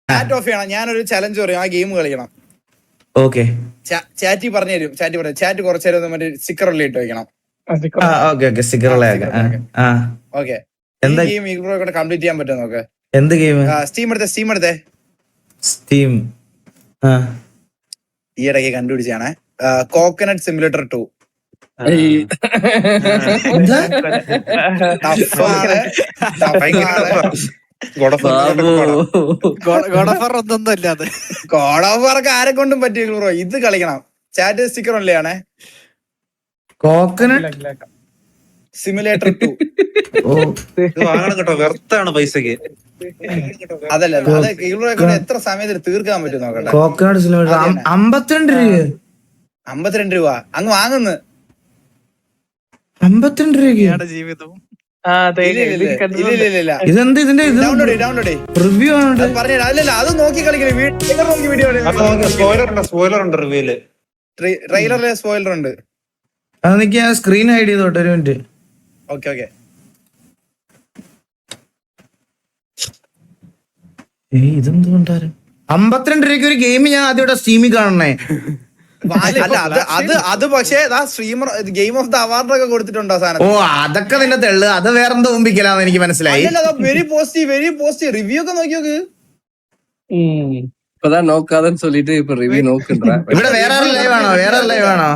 Chat off ചെയ്യണം. ഞാനൊരു challenge പറയും, ആ ഗെയിം കളിക്കണം. ഓക്കെ ചാറ്റി പറഞ്ഞു തരും. ചാറ്റ് കുറച്ചു നേരം മറ്റേ സ്റ്റിക്കർ ഉള്ളിൽ ഇട്ട് വെക്കണം. ഓക്കെ സ്റ്റിക്കറുള്ള ഓക്കെ, ഗെയിം കംപ്ലീറ്റ് ചെയ്യാൻ പറ്റും നോക്ക്. എന്ത് ഗെയിം? സ്റ്റീം എടുത്തേ. സ്റ്റീം ഈ ഇടയ്ക്ക് കണ്ടുപിടിച്ചാണ് കോക്കനട്ട് സിമുലേറ്റർ 2. ഗോഡോഫർക്ക് ആരെ കൊണ്ടും പറ്റില്ല ബ്രോ. ഇത് കളിക്കണം. ചാറ്റ് സ്റ്റിക്കർ ഉള്ളതാണ് കോക്കനട്ട് സിമുലേറ്റർ 2. കേട്ടോ, വെർത്താണ് പൈസക്ക്. അതല്ല, അത് എത്ര സമയത്തിൽ തീർക്കാൻ പറ്റും നോക്കട്ടെ. കോക്കനട്ട് സിമുലേറ്റർ 52 രൂപ അങ്ങ് വാങ്ങുന്നു. 52 രൂപ ജീവിതം. ഇതെന്ത്? ഇതിന്റെ ഡൗൺലോഡ് റിവ്യൂ ആണ് പറഞ്ഞ. അല്ലല്ല, അത് നോക്കി കളിക്കണേ. വീഡിയോ സ്പോയിലർ ഉണ്ട് റിവ്യൂല്. ട്രെയിലറിലെ സ്പോയിലർ ഉണ്ട്. അതെനിക്ക് ആ സ്ക്രീൻ ഹൈഡ് ചെയ്തോട്ടെ ഒരു മിനിറ്റ്. ഓക്കെ ഇതെന്തുകൊണ്ടാരും 52 രൂപയ്ക്ക് ഒരു ഗെയിം ഞാൻ ആദ്യം സ്റ്റീമിൽ കാണണേ. അല്ല, അത് പക്ഷേ streamer game of the award ഒക്കെ കൊടുത്തിട്ടുണ്ടോ സാധനം? ഓ, അതൊക്കെ നിന്റെ തെള്ളു. അത് വേറെന്തോ മുമ്പിക്കലാന്ന് എനിക്ക് മനസ്സിലായി. വെരി പോസിറ്റീവ് റിവ്യൂ ഒക്കെ നോക്കി നോക്ക്. இப்பதான் நோக்காதன்னு சொல்லிட்டு இப்ப ரிவ்யூ நோக்குன்றேன். ഇവിടെ വേറെ ലൈവ് ആണോ?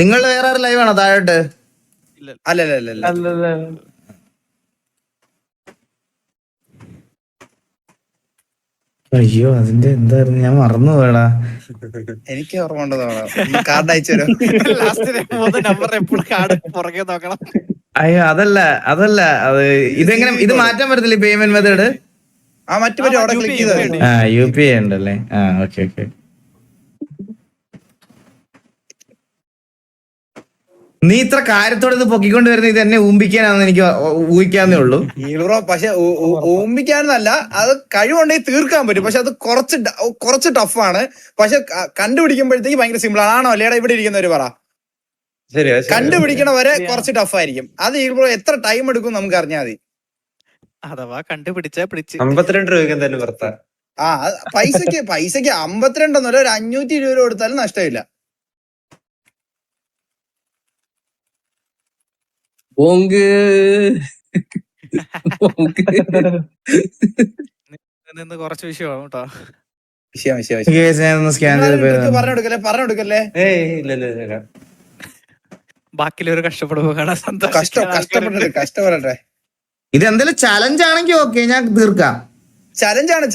നിങ്ങളുടെ വേറെ ലൈവ് ആണോ താഴോട്ട്? അല്ല. അയ്യോ, അതിന്റെ എന്തായിരുന്നു? ഞാൻ മറന്നു പോയടാ. എനിക്ക് ഓർമ്മ ഉണ്ടെന്ന് കാർഡ് അയച്ചു തരും. അയ്യോ, അതല്ല അത് ഇതെങ്ങനെ ഇത് മാറ്റാൻ പറ്റത്തില്ല പേയ്മെന്റ് മെത്തേഡ്? മറ്റു അവിടെ ക്ലിക്ക് ചെയ്ത് UPI ഉണ്ടല്ലേ? ഓക്കെ. നീ ഇത്ര കാര്യത്തോടെ ഇത് പൊക്കിക്കൊണ്ട് വരുന്ന ഇത് എന്നെ ഊമ്പിക്കാനാന്ന് എനിക്ക് ഊഹിക്കാന്നേ ഉള്ളൂ. പക്ഷെ ഊമ്പിക്കാനല്ല, അത് കഴിവുണ്ടെങ്കിൽ തീർക്കാൻ പറ്റും. പക്ഷെ അത് കുറച്ച് ടഫാണ്. പക്ഷെ കണ്ടുപിടിക്കുമ്പോഴത്തേക്ക് ഭയങ്കര സിമ്പിൾ ആണോ അല്ലേടാ ഇവിടെ ഇരിക്കുന്നവര് പറ. കണ്ടുപിടിക്കണ വരെ കുറച്ച് ടഫായിരിക്കും. അത് എത്ര ടൈം എടുക്കും നമുക്ക് അറിഞ്ഞാൽ മതി. അഥവാ കണ്ടുപിടിച്ച 52 രൂപയ്ക്ക് എന്തായാലും വെർത്താ. പൈസക്ക് 52 ഒരു 520 രൂപ കൊടുത്താലും നഷ്ടമില്ല. കുറച്ച് വിഷയമാണ് കേട്ടോ. പറഞ്ഞെടുക്കല്ലേ. ബാക്കിയുള്ളവർ കഷ്ടപ്പെടുമ്പോ കാണാൻ കഷ്ടപ്പെടട്ടെ. ഇത് എന്തെങ്കിലും ചലഞ്ച് ആണെങ്കിൽ ഓക്കെ, ഞാൻ തീർക്കാം. ചലഞ്ചാണ്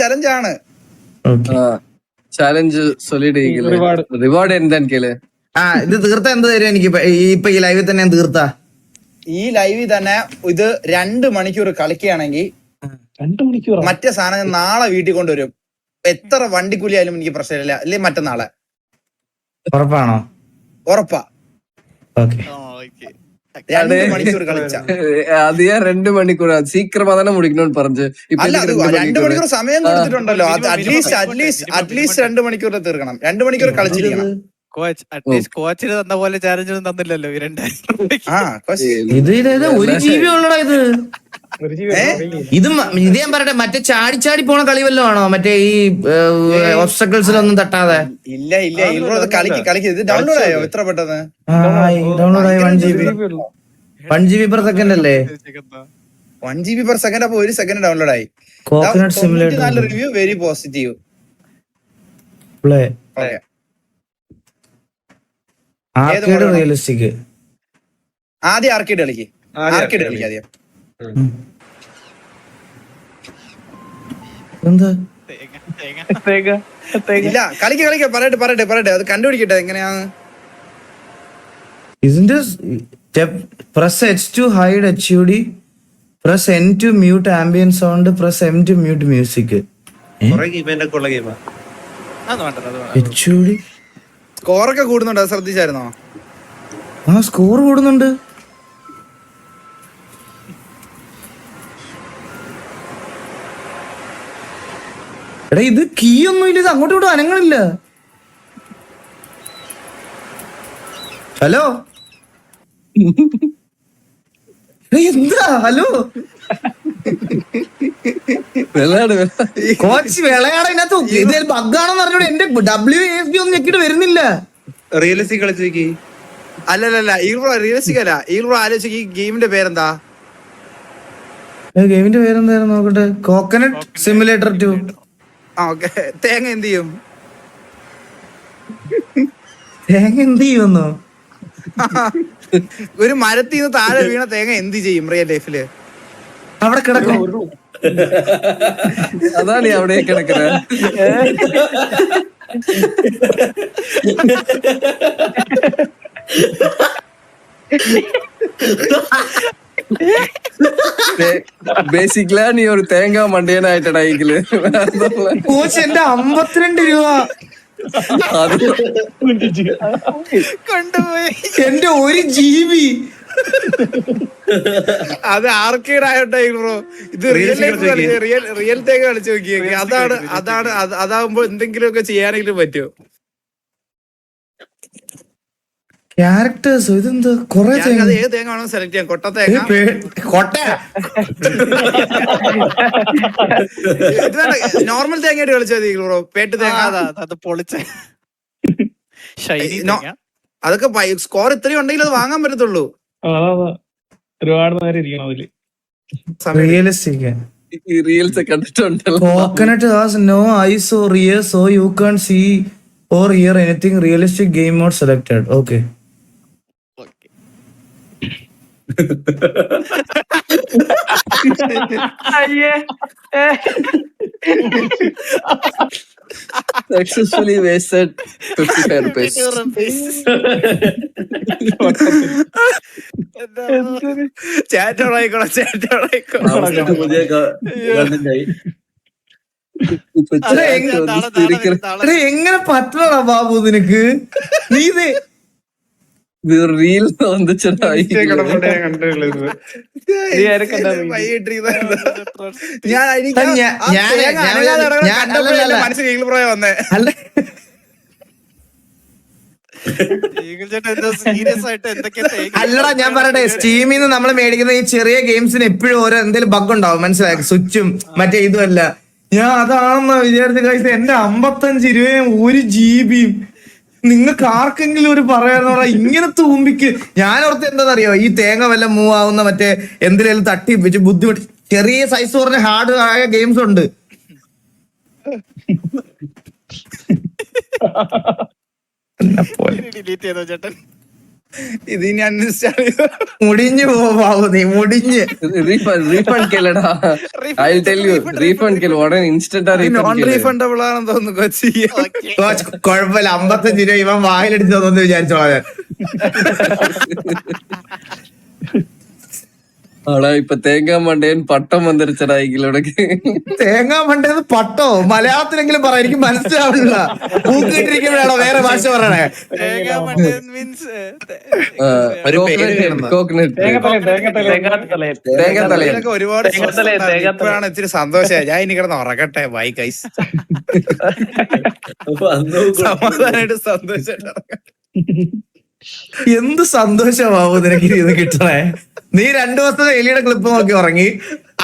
ചലഞ്ച് சொல்லிடு. റിവാർഡ് എന്താന്ന് കേള്. ഇത് തീർത്ത എന്ത് തരും എനിക്ക്? ഇപ്പൊ ഈ ലൈവിൽ തന്നെ ഞാൻ തീർത്താ. ഈ ലൈവിൽ തന്നെ ഇത് 2 മണിക്കൂർ കളിക്കുകയാണെങ്കിൽ 2 മണിക്കൂർ മറ്റേ സാധനം നാളെ വീട്ടിൽ കൊണ്ടുവരും. എത്ര വണ്ടിക്കൂലി ആയാലും എനിക്ക് പ്രശ്നമില്ല. അല്ലെ മറ്റന്നാളെ. ഉറപ്പാണോ? ഉറപ്പാ. ഓക്കെ. 2 മണിക്കൂർ കളിച്ച അത് 2 മണിക്കൂർ സീക്രമാ തന്നെ മുടിക്കണമെന്ന് പറഞ്ഞു. അല്ല, 2 മണിക്കൂർ സമയം കൊടുത്തിട്ടുണ്ടല്ലോ. അറ്റ്ലീസ്റ്റ് 2 മണിക്കൂർ തീർക്കണം. 2 മണിക്കൂർ കളിച്ചിരിക്കണം. കോച്ചിന് തന്ന പോലെ ചാലഞ്ചൊന്നും തന്നില്ലല്ലോ. 2000 ഇത് 1 GB ഉള്ളടാ ഇത്. ഇത് ഞാൻ പറയട്ടെ, മറ്റേ ചാടി പോണ കളി വല്ലതും ആണോ? മറ്റേ ഈ ഒബ്സ്റ്റക്കിൾസിലൊന്നും തട്ടാതെ? ഇല്ല കളിക്ക്. ഇത് ഡൗൺലോഡ് ആയോ ഇത്ര പെട്ടെന്ന്? ഡൗൺലോഡ് ആയി. 1 GB per second അല്ലേ? 1 GB per second. അപ്പൊ 1 സെക്കൻഡ് ഡൗൺലോഡ് ആയി. കോക്കനട്ട് സിമുലേറ്റർ നല്ല review, very positive. Play arcade realistic. ആദ്യം ആർക്കേഡ് കളിക്ക് ആദ്യം. എന്താ? ഇല്ല, കളിക്ക. പറയട്ടെ. അത് കണ്ടുപിടിക്കട്ടെ എങ്ങനെയാന്ന്. ഇതിന്റെ press H to hide HUD, press N to mute ambient sound, press M to mute music. HUD സ്കോറൊക്കെ കൂടുന്നുണ്ട്, അത് ശ്രദ്ധിച്ചായിരുന്നോ? സ്കോർ കൂടുന്നുണ്ട്. എടാ, ഇത് കീ ഒന്നും ഇല്ല. ഇത് അങ്ങോട്ടും ഇങ്ങോട്ടും അനങ്ങളില്ല. ഹലോ, എന്താ? ഹലോ വിളയാട് കോച്ച് വിളയാടതിനകത്ത് ഇതിൽ ബഗ്ഗാണെന്ന് പറഞ്ഞോട് എന്റെ WASD ഒന്നും ഞെക്കിട്ട് വരുന്നില്ല. റിയലിസ്റ്റിക് കളിച്ച് നോക്കി. അല്ലല്ല ഈഗിൾ റിയലിസ്റ്റിക് അല്ല. ഈഗിൾ ആലോചിക്ക് ഈ ഗെയിമിന്റെ പേരെന്താ? ഗെയിമിന്റെ പേരെന്തായിരുന്നു നോക്കട്ടെ. Coconut simulator 2. ഓക്കെ. തേങ്ങ എന്ത് ചെയ്യും? തേങ്ങ എന്ത് ചെയ്യുമെന്നോ? ഒരു മരത്തിൽ നിന്ന് താഴെ വീണ തേങ്ങ എന്ത് ചെയ്യും റിയൽ ലൈഫില്? അവിടെ കിടക്കും. അതാണ് ഈ അവിടെ കിടക്കുന്നത്. ബേസിക്കലാ നീ ഒരു തേങ്ങ മണ്ടിയനായിട്ടാ ഈഗിള്. കോച്ച് എന്റെ 52 രൂപ കൊണ്ടുപോയി. എന്റെ 1 GB. അത് ആർക്കേഡ് ആയോട്ടെ ബ്രോ. ഇത് റിയൽ ലൈഫ് കളിച്ച് റിയൽ തേങ്ങ കളിച്ച് നോക്കിയേക്ക്. അതാകുമ്പോ എന്തെങ്കിലുമൊക്കെ ചെയ്യാനെങ്കിലും പറ്റുമോ? ക്യാരക്ടേഴ്സ് ഇതെന്താ കൊറേ അത് ഏത് തേങ്ങ വേണോ സെലക്ട് ചെയ്യാം. കൊട്ട തേങ്ങ, കൊട്ട, നോർമൽ തേങ്ങയായിട്ട് കളിച്ചാൽ മതി ബ്രോ. പേട്ട് തേങ്ങ അത് പൊളിച്ച ഷൈനി അതൊക്കെ സ്കോർ ഇത്രയും ഉണ്ടെങ്കിൽ അത് വാങ്ങാൻ പറ്റത്തുള്ളൂ. ഒരുപാട് നേരം ഇരിക്കണം അതില്. റിയലിസ്റ്റിക്. ഈ റീൽസ് കണ്ടിട്ടുണ്ടല്ലോ. Coconut has no eyes or ears, so you can't see or hear anything. Realistic game mode selected. Okay. Successfully wasted 55 rupees. ചാറ്റോളായിക്കോളാം. ഇപ്പൊ എങ്ങനെ പറ്റണ ബാബു നിനക്ക്? നീ ഇത് റീൽസ് വന്നിട്ടാ മനസ്സിൽ ഈഗിൾ പ്രോയ വന്നേ. അല്ല സീരിയസ് ആയിട്ട് എന്തൊക്കെയാ അല്ലടാ ഞാൻ പറയട്ടെ, സ്റ്റീമിൽ നിന്ന് നമ്മൾ മേടിക്കുന്ന ഈ ചെറിയ ഗെയിംസിന് എപ്പോഴും ഓരോ എന്തെങ്കിലും ബഗ് ഉണ്ടാവും. മനസ്സിലായി? സ്വിച്ചും മറ്റേ ഇതുമല്ല. ഞാൻ അതാണെന്ന് വിചാരിച്ച കഴിച്ച എന്റെ 55 രൂപയും 1 GB. നിങ്ങൾക്ക് ആർക്കെങ്കിലും ഒരു പറയാന്ന് പറഞ്ഞാൽ ഇങ്ങനെ തൂമ്പിക്ക്. ഞാൻ ഓർത്ത് എന്താണെന്നറിയോ, ഈ തേങ്ങ വല്ല മൂവ് ആവുന്ന മറ്റേ എന്തിനേലും തട്ടി വെച്ച് ബുദ്ധിമുട്ട് ചെറിയ സൈസ് പറഞ്ഞ ഹാർഡ് ആയ ഗെയിംസ് ഉണ്ട്. ഡിലീറ്റ് ചെയ്തോ ചേട്ടൻ? ഇത് ഇനി അൺഇൻസ്റ്റാൾ ചെയ്തു. മുടിഞ്ഞു പോവാവൂ നീ, മുടിഞ്ഞ്. റീഫണ്ട് കേളടാ. ഐ ടെൽ യു റീഫണ്ട് കേൾ ഉടനെ ഇൻസ്റ്റന്റ് നോൺ റീഫണ്ടബിൾ ആണെന്ന് തോന്നുന്നു കൊച്ചി. കുഴപ്പമില്ല, 55 രൂപ ഇവൻ വായിലെടുത്ത് തോന്നുന്നു വിചാരിച്ചോളാം. ആടാ ഇപ്പൊ തേങ്ങാ മണ്ടയൻ പട്ടം വന്നിരിച്ചടാ ഈഗിളോടെ. തേങ്ങാ മണ്ടേന്ന് പട്ടോ മലയാളത്തിലെങ്കിലും പറ, എനിക്ക് മനസ്സിലാവില്ല. പൂക്കിട്ടിരിക്കുമ്പോഴാണോ വേറെ ഭാഷ പറയണേ? കോക്കനട്ട് തേങ്ങ തലയൻ. ഒരുപാട് ഇപ്പോഴാണ് ഇച്ചിരി സന്തോഷമായി. ഞാൻ ഇനി കിടന്ന് ഉറക്കട്ടെ. Bye guys. സമാധാനമായിട്ട് സന്തോഷമായിട്ട് ഉറക്കട്ടെ. എന്ത് സന്തോഷമാവും നിനക്ക് ഇത് കിട്ടണേ? നീ 2 ദിവസത്തെ എലിയുടെ ക്ലിപ്പ് നോക്കി ഉറങ്ങി,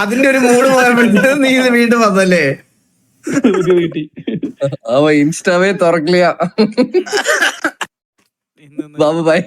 അതിന്റെ ഒരു മൂഡ് പോയപ്പോഴത്തേക്ക് നീ ഇത് വീണ്ടും വന്നല്ലേ? അവ ഇൻസ്റ്റാവേ തുറക്കില്ല. ബാബു ബൈ.